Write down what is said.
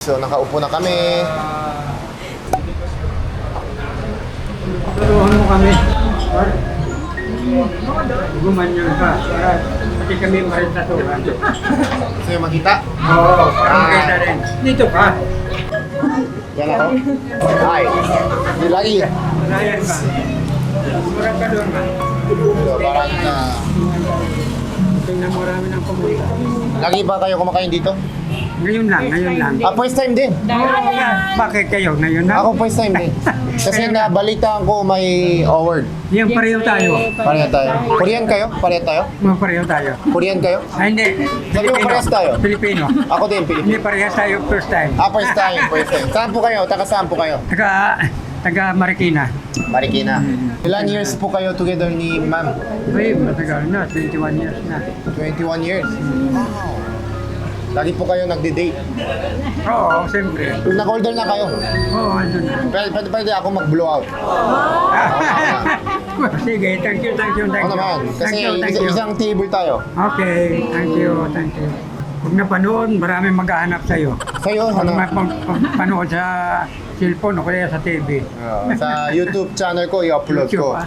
So, nakaupo na kami. Turuan mo kami. Gumanyan ka. Para pati kami maritaturan. Gusto nyo makita? Oo, para makita rin. Dito ka. Yan ako. Hi. Hindi lagi. Malayan ka. Murang ka doon ka. So, parang Tingnan mo marami ng pumunta. lagi ba kayo kumakain dito? Ngayon lang. First time din. Bakit kayo ngayon na? Ako first time din. Kasi nabalitaan ko may award. Yan pareho tayo. Pareho tayo. Korean kayo? Pareho tayo? Mga pareho tayo. Korean kayo? Ay, hindi. Sabi mo parehas tayo? Pilipino. Ako din, Hindi Pilipino. parehas tayo first time. First time, first time. Saan po kayo? Taga saan po kayo? Taga Marikina. Marikina. Ilan years po kayo together ni ma'am? Ay, matagal na. 21 years na. 21 years. Wow. Lagi po kayo nagde-date. Oo, siyempre. Nag-order na kayo. Oo, andun na. Pwede ako mag-blow out. Sige, thank you. Ako naman. Kasi Thank you. isang table tayo. Okay, thank you. Huwag na panood, maraming maghahanap sa'yo. Sa'yo, Pag ano? panood sa cellphone o kaya sa TV. Sa YouTube channel ko, i-upload ko. YouTube,